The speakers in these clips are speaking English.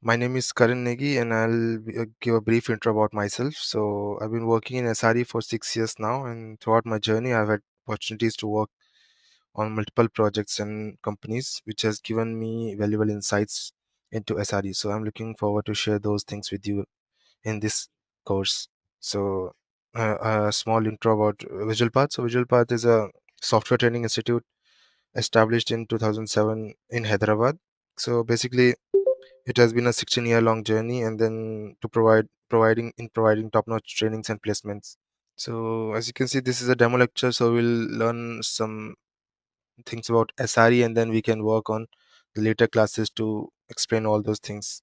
My name is Karan Negi, and give a brief intro about myself. So, I've been working in SRE for 6 years now, and throughout my journey, I've had opportunities to work on multiple projects and companies, which has given me valuable insights into SRE. So, I'm looking forward to share those things with you in this course. So, a small intro about Visualpath. So, Visualpath is a software training institute established in 2007 in Hyderabad. So, basically, it has been a 16-year long journey, and then to providing top-notch trainings and placements. So as you can see, this is a demo lecture, so we'll learn some things about SRE, and then we can work on the later classes to explain all those things.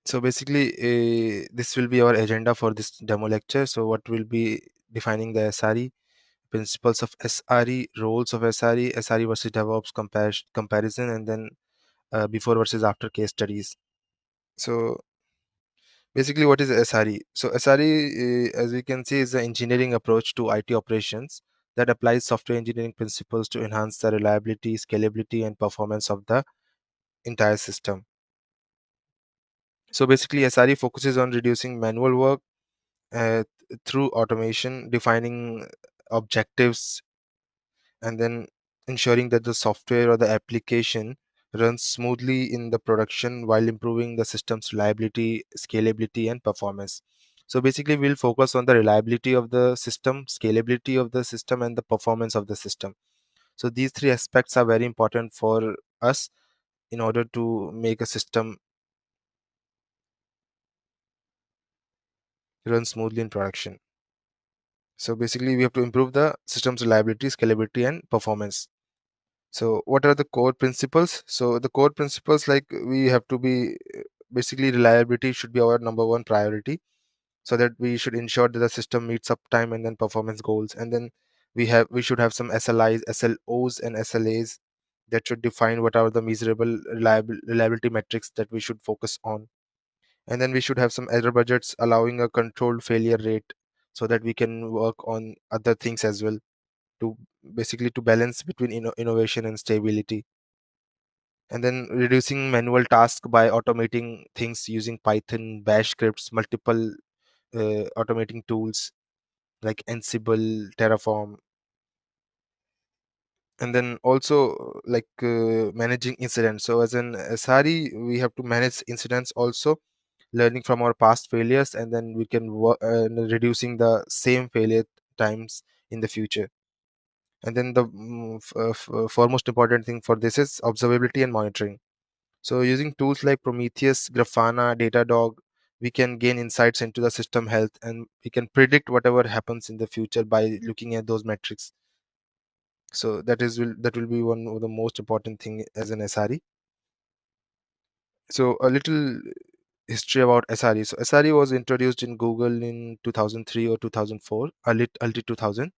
So basically, this will be our agenda for this demo lecture. So what will be defining the SRE, principles of SRE, roles of SRE, SRE versus DevOps comparison, and then before versus after case studies. So basically, what is SRE? So SRE, as we can see, is the engineering approach to IT operations that applies software engineering principles to enhance the reliability, scalability, and performance of the entire system. So basically, SRE focuses on reducing manual work through automation, defining objectives, and then ensuring that the software or the application runs smoothly in the production while improving the system's reliability, scalability, and performance. So basically, we'll focus on the reliability of the system, scalability of the system, and the performance of the system. So these three aspects are very important for us in order to make a system run smoothly in production. So basically, we have to improve the system's reliability, scalability, and performance. So what are the core principles? So the core principles, like, we have to be basically reliability should be our number one priority, so that we should ensure that the system meets uptime and then performance goals. And then we should have some SLIs, SLOs, and SLAs that should define what are the measurable reliability metrics that we should focus on. And then we should have some error budgets allowing a controlled failure rate, so that we can work on other things as well, to basically to balance between innovation and stability. And then reducing manual tasks by automating things using Python, Bash scripts, multiple automating tools like Ansible, Terraform. And then also, managing incidents. So as an SRE, we have to manage incidents also, learning from our past failures, and then we can work reducing the same failure times in the future. And then the foremost important thing for this is observability and monitoring. So using tools like Prometheus, Grafana, Datadog, we can gain insights into the system health, and we can predict whatever happens in the future by looking at those metrics. So that will be one of the most important thing as an SRE. So a little history about SRE. So SRE was introduced in Google in 2003 or 2004, early 2000.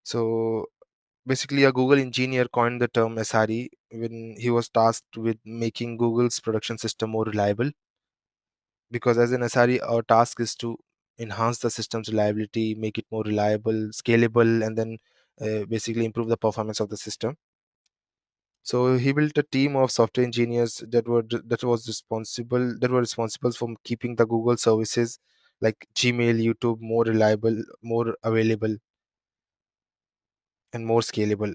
So basically, a Google engineer coined the term SRE when he was tasked with making Google's production system more reliable. Because as an SRE, our task is to enhance the system's reliability, make it more reliable, scalable, and then basically improve the performance of the system. So he built a team of software engineers that were responsible for keeping the Google services like Gmail, YouTube more reliable, more available, and more scalable.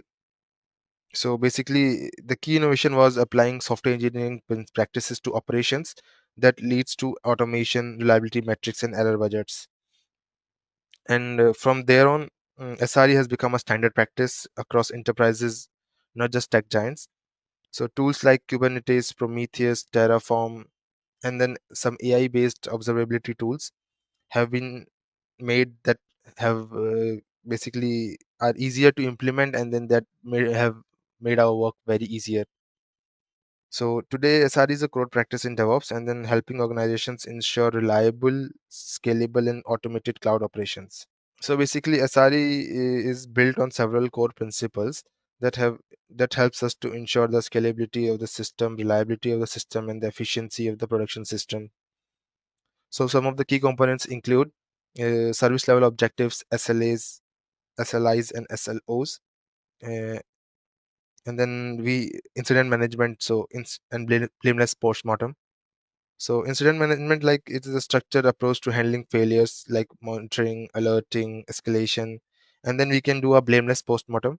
So basically, the key innovation was applying software engineering practices to operations that leads to automation, reliability metrics, and error budgets. And from there on, SRE has become a standard practice across enterprises, not just tech giants. So tools like Kubernetes, Prometheus, Terraform, and then some AI-based observability tools have been made that have basically are easier to implement, and then that may have made our work very easier. So today, SRE is a core practice in DevOps, and then helping organizations ensure reliable, scalable, and automated cloud operations. So basically, SRE is built on several core principles that have that helps us to ensure the scalability of the system, reliability of the system, and the efficiency of the production system. So some of the key components include service level objectives, SLAs, SLIs, and SLOs. Uh, And then we incident management, so and blameless postmortem. So incident management, like it is a structured approach to handling failures, like monitoring, alerting, escalation, and then we can do a blameless postmortem.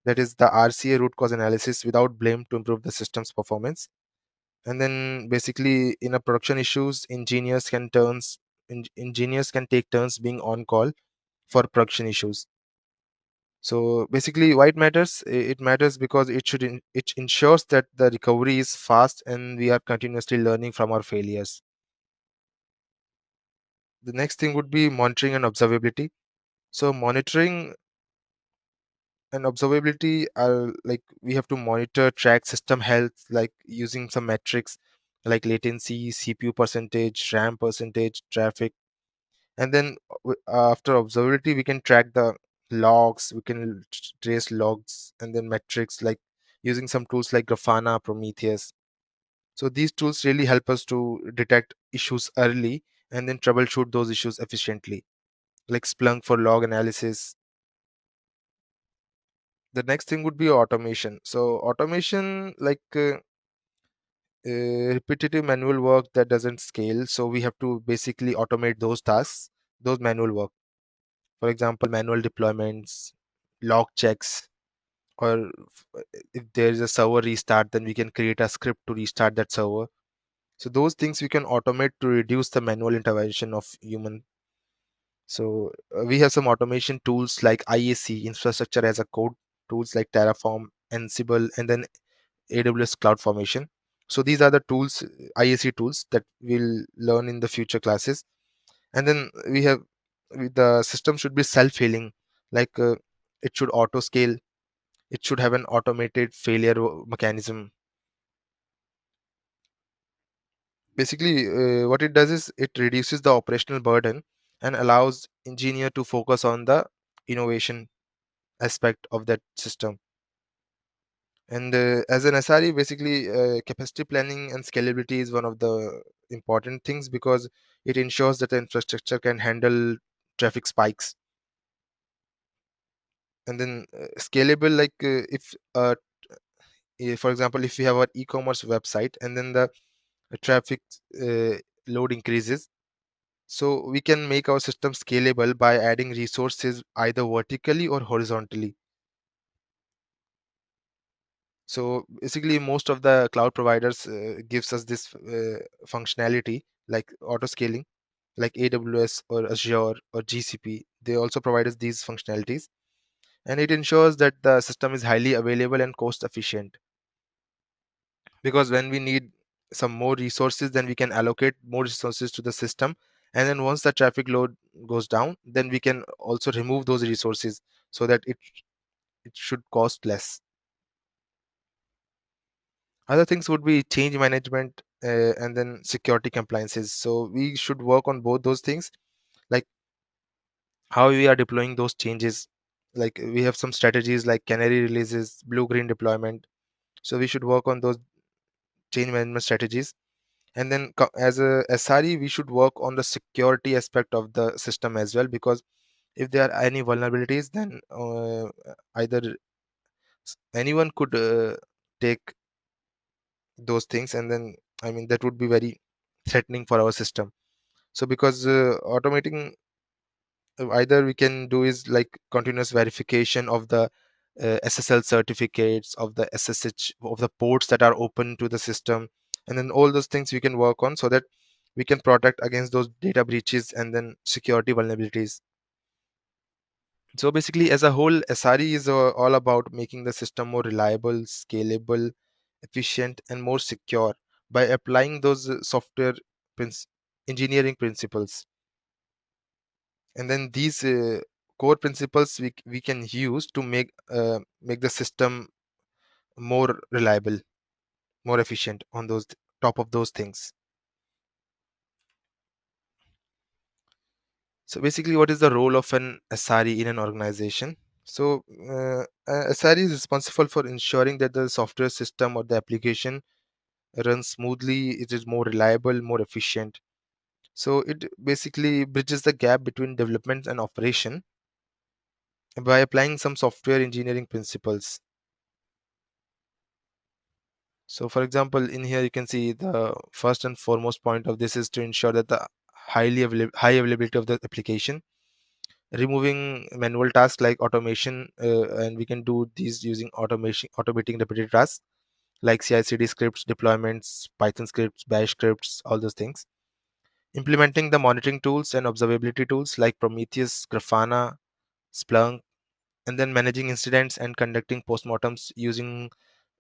That is the RCA, root cause analysis without blame, to improve the system's performance. And then basically in a production issues, engineers can take turns being on call for production issues. So basically why it matters? It matters because it ensures that the recovery is fast and we are continuously learning from our failures. The next thing would be monitoring and observability. So monitoring and observability are like we have to monitor, track system health, like using some metrics like latency, CPU percentage, RAM percentage, traffic. And then after observability, we can track the logs, we can trace logs and then metrics, like using some tools like Grafana, Prometheus. So these tools really help us to detect issues early and then troubleshoot those issues efficiently, like Splunk for log analysis. The next thing would be automation. So automation, like repetitive manual work that doesn't scale, so we have to basically automate those tasks, those manual work. For example, manual deployments, log checks, or if there is a server restart, then we can create a script to restart that server. So those things we can automate to reduce the manual intervention of human. So we have some automation tools like IAC, infrastructure as a code, tools like Terraform, Ansible, and then AWS CloudFormation. So these are the tools, IAC tools, that we'll learn in the future classes. And then we have the system should be self-healing, like it should auto scale, it should have an automated failure mechanism. Basically what it does is it reduces the operational burden and allows engineer to focus on the innovation aspect of that system. And as an SRE, basically capacity planning and scalability is one of the important things, because it ensures that the infrastructure can handle traffic spikes. And then scalable, like for example, if we have our e-commerce website and then the traffic uh, load increases, so we can make our system scalable by adding resources either vertically or horizontally. So basically most of the cloud providers gives us this functionality, like auto scaling, like AWS or Azure or GCP. They also provide us these functionalities, and it ensures that the system is highly available and cost efficient. Because when we need some more resources, then we can allocate more resources to the system, and then once the traffic load goes down, then we can also remove those resources so that it should cost less. Other things would be change management and then security compliances. So we should work on both those things, like how we are deploying those changes. Like we have some strategies like canary releases, blue green deployment. So we should work on those change management strategies. And then as a SRE, we should work on the security aspect of the system as well, because if there are any vulnerabilities, then either anyone could take those things, and then I mean that would be very threatening for our system. So because automating, either we can do is like continuous verification of the SSL certificates, of the SSH, of the ports that are open to the system, and then all those things we can work on so that we can protect against those data breaches and then security vulnerabilities. So basically, as a whole, SRE is all about making the system more reliable, scalable, efficient, and more secure by applying those software princ- engineering principles. And then these core principles we can use to make the system more reliable, more efficient on those top of those things. So basically, what is the role of an SRE in an organization? So a SRE is responsible for ensuring that the software system or the application runs smoothly, it is more reliable, more efficient. So it basically bridges the gap between development and operation by applying some software engineering principles. So for example, in here you can see the first and foremost point of this is to ensure that the high availability of the application, removing manual tasks like automation, and we can do these using automating repetitive tasks like CI/CD scripts, deployments, Python scripts, Bash scripts, all those things. Implementing the monitoring tools and observability tools like Prometheus, Grafana, Splunk, and then managing incidents and conducting postmortems using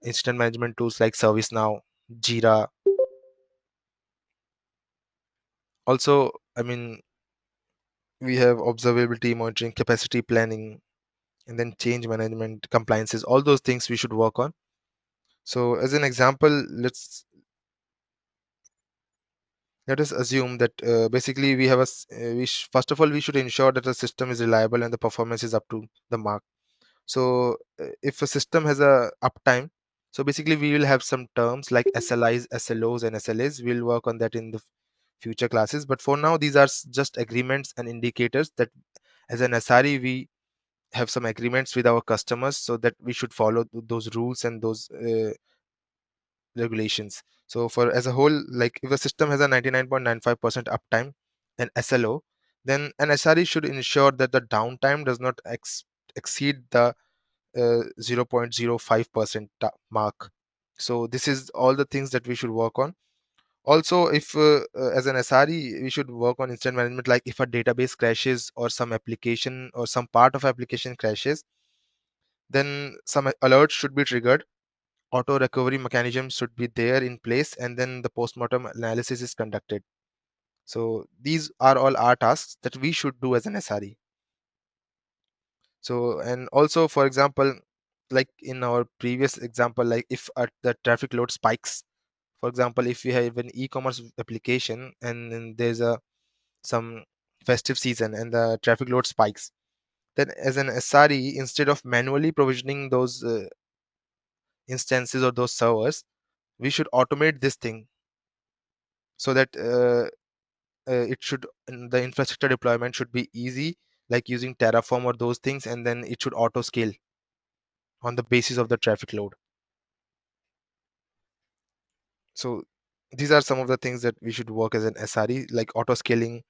incident management tools like ServiceNow, Jira. Also, I mean, we have observability, monitoring, capacity planning, and then change management, compliances, all those things we should work on. So as an example, let us assume that basically we have first of all, we should ensure that the system is reliable and the performance is up to the mark. So if a system has a uptime, so basically we will have some terms like SLIs, SLOs, and SLAs. We'll work on that in the future classes. But for now, these are just agreements and indicators that as an SRE, we have some agreements with our customers so that we should follow those rules and those regulations. So for as a whole, like if a system has a 99.95% uptime and SLO, then an SRE should ensure that the downtime does not exceed the 0.05% mark. So this is all the things that we should work on. Also, if as an SRE, we should work on incident management, like if a database crashes or some application or some part of application crashes, then some alerts should be triggered, auto recovery mechanisms should be there in place, and then the postmortem analysis is conducted. So these are all our tasks that we should do as an SRE. So, and also, for example, like in our previous example, like if the traffic load spikes, for example, if we have an e-commerce application and then there's a some festive season and the traffic load spikes, then as an SRE, instead of manually provisioning those instances or those servers, we should automate this thing so that the infrastructure deployment should be easy, like using Terraform or those things, and then it should auto scale on the basis of the traffic load. So these are some of the things that we should work as an SRE, like auto scaling,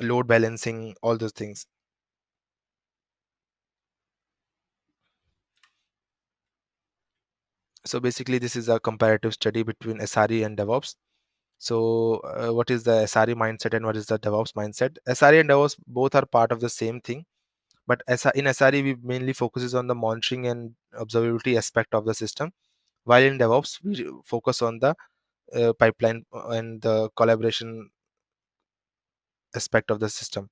load balancing, all those things. So basically, this is a comparative study between SRE and DevOps. So what is the SRE mindset and what is the DevOps mindset? SRE and DevOps both are part of the same thing, but in SRE we mainly focuses on the monitoring and observability aspect of the system, while in DevOps we focus on the pipeline and the collaboration aspect of the system.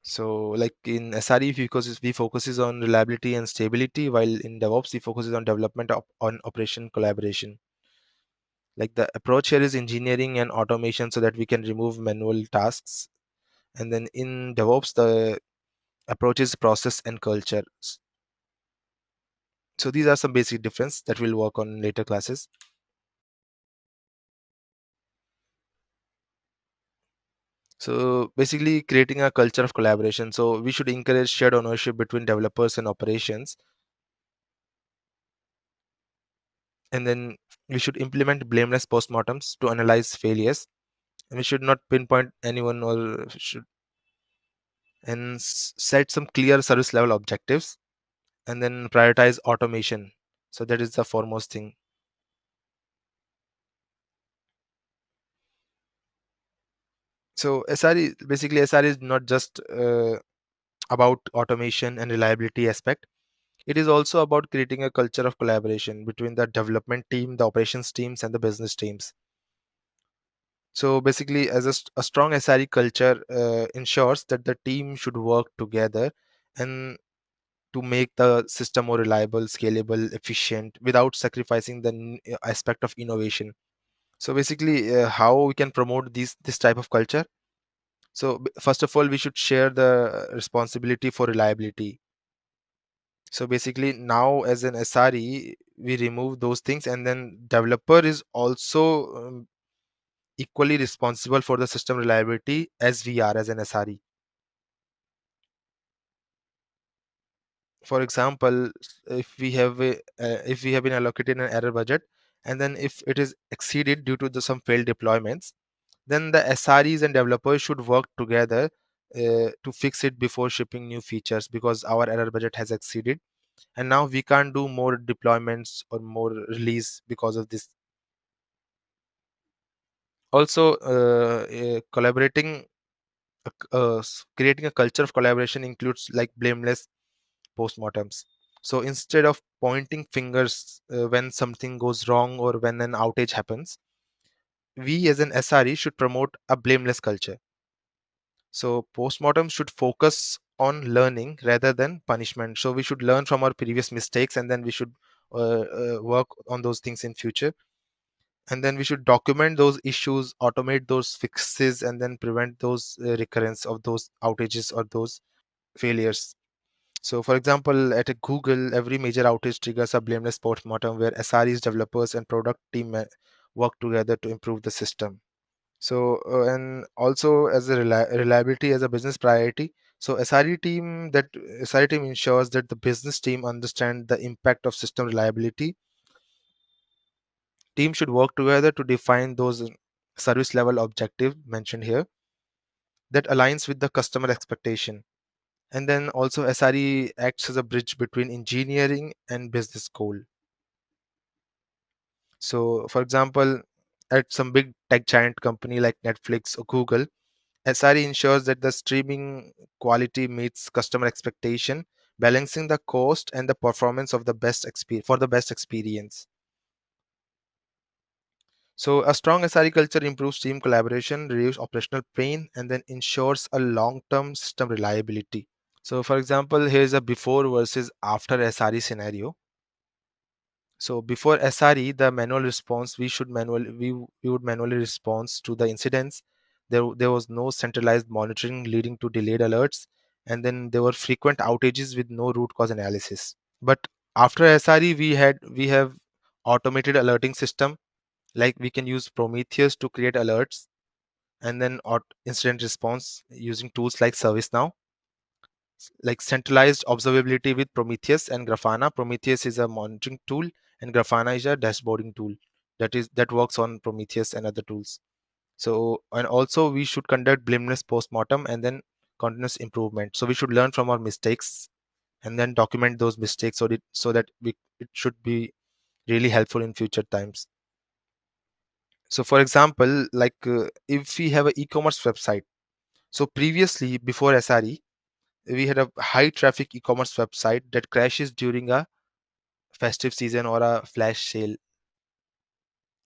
So like in SRE, we focuses on reliability and stability, while in DevOps we focuses on development on operation collaboration. Like the approach here is engineering and automation so that we can remove manual tasks. And then in DevOps, the approach is process and culture. So these are some basic difference that we'll work on in later classes. So basically creating a culture of collaboration. So we should encourage shared ownership between developers and operations. And then we should implement blameless postmortems to analyze failures. And we should not pinpoint anyone or should and set some clear service level objectives and then prioritize automation. So that is the foremost thing. So SRE is not just about automation and reliability aspect. It is also about creating a culture of collaboration between the development team, the operations teams, and the business teams. So basically, as a strong SRE culture ensures that the team should work together and to make the system more reliable, scalable, efficient, without sacrificing the aspect of innovation. So basically, how we can promote this type of culture? So first of all, we should share the responsibility for reliability. So basically, now as an SRE, we remove those things, and then developer is also equally responsible for the system reliability as we are as an SRE. For example, if we have been allocated an error budget, and then if it is exceeded due to some failed deployments, then the SREs and developers should work together to fix it before shipping new features, because our error budget has exceeded and now we can't do more deployments or more release because of this. Also, creating a culture of collaboration includes like blameless postmortems. So instead of pointing fingers when something goes wrong or when an outage happens, we as an SRE should promote a blameless culture. So postmortem should focus on learning rather than punishment. So we should learn from our previous mistakes, and then we should work on those things in future. And then we should document those issues, automate those fixes, and then prevent those recurrence of those outages or those failures. So, for example, at a Google, every major outage triggers a blameless postmortem where SREs, developers, and product team work together to improve the system. So, and also as a reliability as a business priority. So, SRE team ensures that the business team understand the impact of system reliability. Team should work together to define those service level objective mentioned here that aligns with the customer expectation. And then also SRE acts as a bridge between engineering and business goal. So, for example, at some big tech giant company like Netflix or Google, SRE ensures that the streaming quality meets customer expectation, balancing the cost and the performance of the best experience for the best experience. So, a strong SRE culture improves team collaboration, reduces operational pain, and then ensures a long-term system reliability. So, for example, here's a before versus after SRE scenario. So, before SRE, the manual response we would manually respond to the incidents. There was no centralized monitoring leading to delayed alerts, and then there were frequent outages with no root cause analysis. But after SRE, we have automated alerting system, like we can use Prometheus to create alerts, and then incident response using tools like ServiceNow, like centralized observability with Prometheus and Grafana. Prometheus is a monitoring tool, and Grafana is a dashboarding tool that works on Prometheus and other tools. So, and also we should conduct blameless postmortem and then continuous improvement. So we should learn from our mistakes and then document those mistakes so that it should be really helpful in future times. So for example, like if we have an e-commerce website, so previously before SRE, we had a high traffic e-commerce website that crashes during a festive season or a flash sale.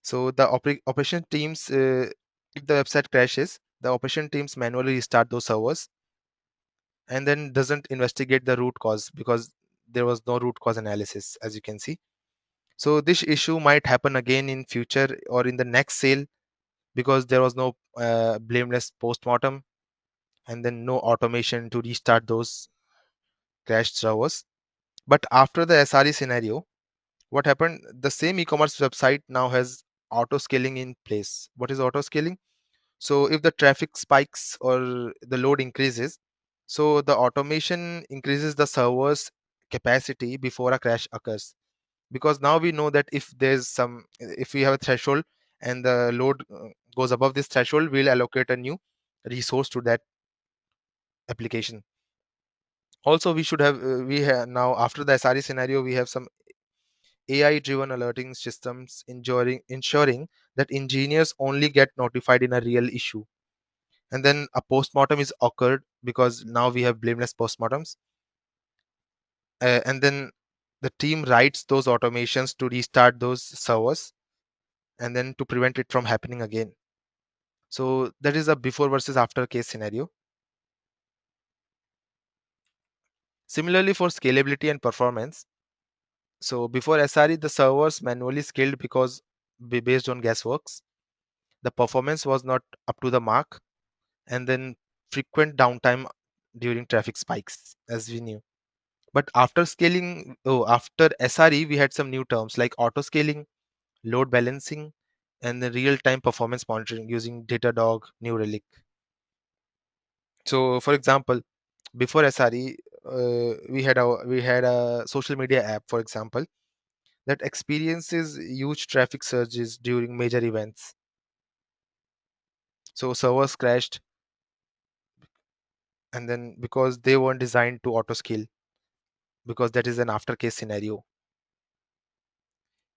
So the operation teams, if the website crashes, the operation teams manually restart those servers and then doesn't investigate the root cause because there was no root cause analysis, as you can see. So this issue might happen again in future or in the next sale because there was no blameless postmortem and then no automation to restart those crashed servers. But after the SRE scenario, what happened? The same e-commerce website now has auto scaling in place. What is auto scaling? So if the traffic spikes or the load increases, so the automation increases the server's capacity before a crash occurs. Because now we know that if we have a threshold and the load goes above this threshold, we'll allocate a new resource to that application. Also, now after the SRE scenario, we have some AI driven alerting systems ensuring that engineers only get notified in a real issue. And then a postmortem is occurred because now we have blameless postmortems. And then the team writes those automations to restart those servers and then to prevent it from happening again. So that is a before versus after case scenario. Similarly, for scalability and performance, so before SRE, the servers manually scaled because based on guessworks, the performance was not up to the mark, and then frequent downtime during traffic spikes, as we knew. But after SRE, we had some new terms like auto scaling, load balancing, and the real time performance monitoring using Datadog, New Relic. So, for example, before SRE, we had a social media app, for example, that experiences huge traffic surges during major events. So servers crashed, and then because they weren't designed to auto scale, because that is an after case scenario.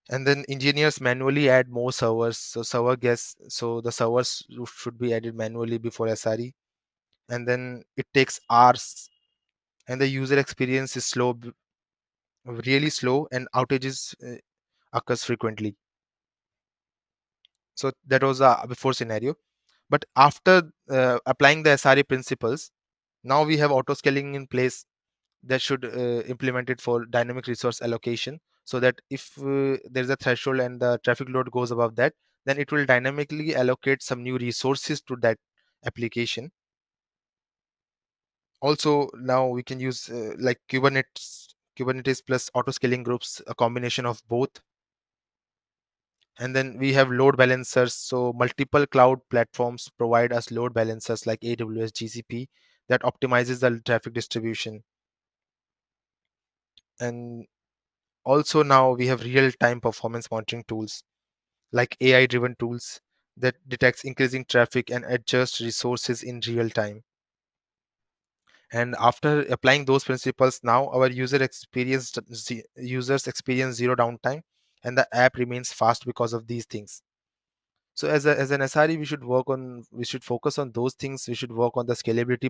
And then engineers manually add more servers. So the servers should be added manually before SRE, and then it takes hours, and the user experience is really slow, and outages occurs frequently. So that was a before scenario. But after applying the SRE principles, now we have auto scaling in place that should implement it for dynamic resource allocation, so that if there is a threshold and the traffic load goes above that, then it will dynamically allocate some new resources to that application. Also, now we can use like Kubernetes plus auto scaling groups, a combination of both. And then we have load balancers. So multiple cloud platforms provide us load balancers like AWS, GCP, that optimizes the traffic distribution. And also now we have real-time performance monitoring tools like AI-driven tools that detects increasing traffic and adjusts resources in real time. And after applying those principles, now our users experience zero downtime, and the app remains fast because of these things. So as an SRE, we should focus on those things. We should work on the scalability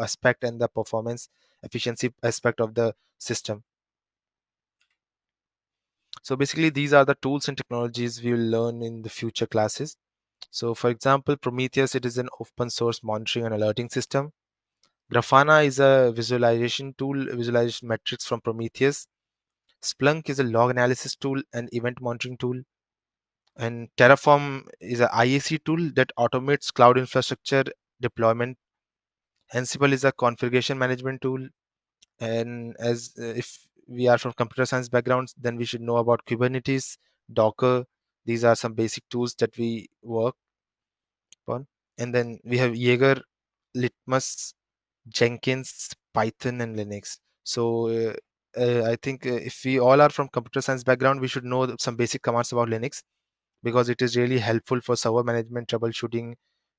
aspect and the performance efficiency aspect of the system. So basically, these are the tools and technologies we will learn in the future classes. So for example, Prometheus, it is an open source monitoring and alerting system. Grafana is a visualization metrics from Prometheus. Splunk is a log analysis tool and event monitoring tool. And Terraform is a IAC tool that automates cloud infrastructure deployment. Ansible is a configuration management tool. And as if we are from computer science backgrounds, then we should know about Kubernetes, Docker. These are some basic tools that we work on. And then we have Jaeger, Litmus, Jenkins, Python, and Linux. So I think if we all are from computer science background, we should know some basic commands about Linux, because it is really helpful for server management, troubleshooting,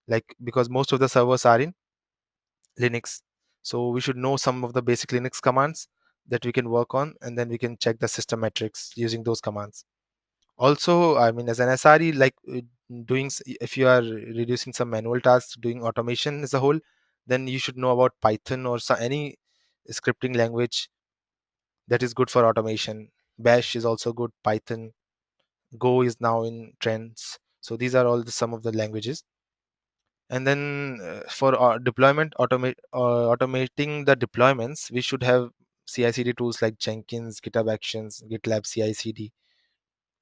like because most of the servers are in Linux. So we should know some of the basic Linux commands that we can work on, and then we can check the system metrics using those commands. Also, I mean, as an SRE, like if you are reducing some manual tasks, doing automation as a whole, then you should know about Python or any scripting language that is good for automation. Bash is also good. Python, Go is now in trends. So these are all some of the languages. And then for automating the deployments, we should have CI/CD tools like Jenkins, GitHub Actions, GitLab CI/CD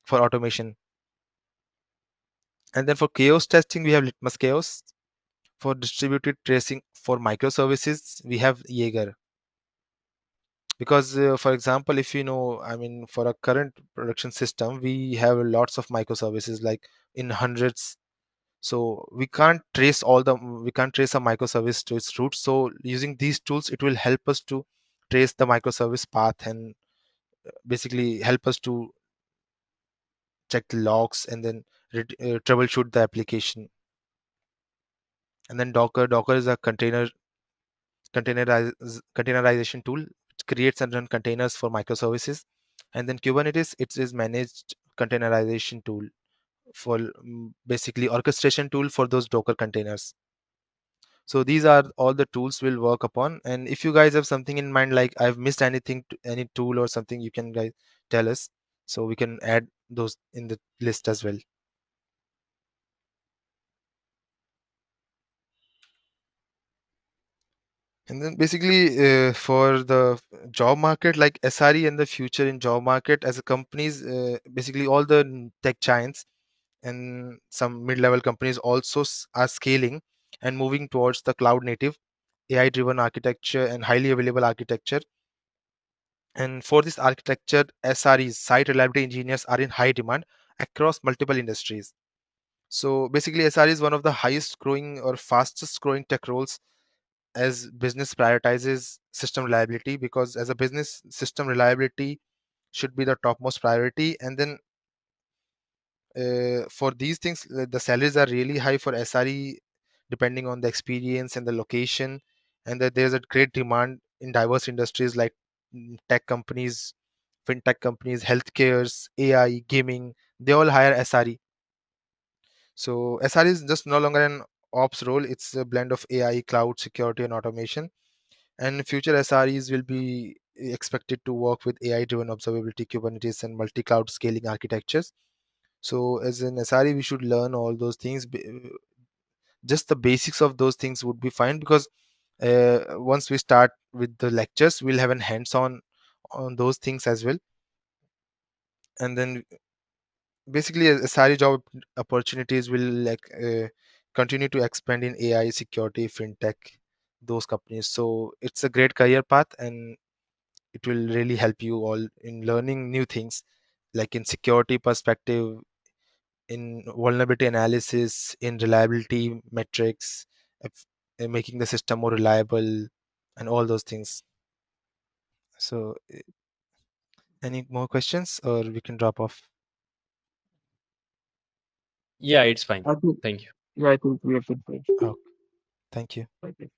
for automation. And then for chaos testing, we have Litmus Chaos. For distributed tracing for microservices, we have Jaeger. Because, for example, if you know, I mean, for a current production system, we have lots of microservices, like in hundreds. So we can't trace a microservice to its roots. So using these tools, it will help us to trace the microservice path and basically help us to check the logs and then troubleshoot the application. And then Docker is a containerization tool which creates and run containers for microservices. And then Kubernetes, it is managed containerization tool for basically orchestration tool for those Docker containers. So these are all the tools we'll work upon. And if you guys have something in mind, like I've missed anything, any tool or something, you can guys tell us so we can add those in the list as well. And then basically for the job market, like SRE and the future in job market as a companies, basically all the tech giants and some mid-level companies also are scaling and moving towards the cloud native AI-driven architecture and highly available architecture. And for this architecture, SREs, site reliability engineers, are in high demand across multiple industries. So basically, SRE is one of the highest growing or fastest growing tech roles as business prioritizes system reliability, because as a business, system reliability should be the topmost priority. And then for these things, the salaries are really high for SRE, depending on the experience and the location, and that there's a great demand in diverse industries like tech companies, fintech companies, healthcares, AI, gaming. They all hire SRE. So SRE is just no longer an ops role; it's a blend of AI, cloud security, and automation. And future SREs will be expected to work with AI-driven observability, Kubernetes, and multi-cloud scaling architectures. So as an SRE, we should learn all those things. Just the basics of those things would be fine, because once we start with the lectures, we'll have an hands-on on those things as well. And then basically, SRE job opportunities will continue to expand in AI, security, fintech, those companies. So it's a great career path, and it will really help you all in learning new things, like in security perspective, in vulnerability analysis, in reliability metrics, in making the system more reliable, and all those things. So, any more questions, or we can drop off? Yeah, it's fine. I think, Thank you. yeah, I think we have been fine. Oh, thank you. Okay.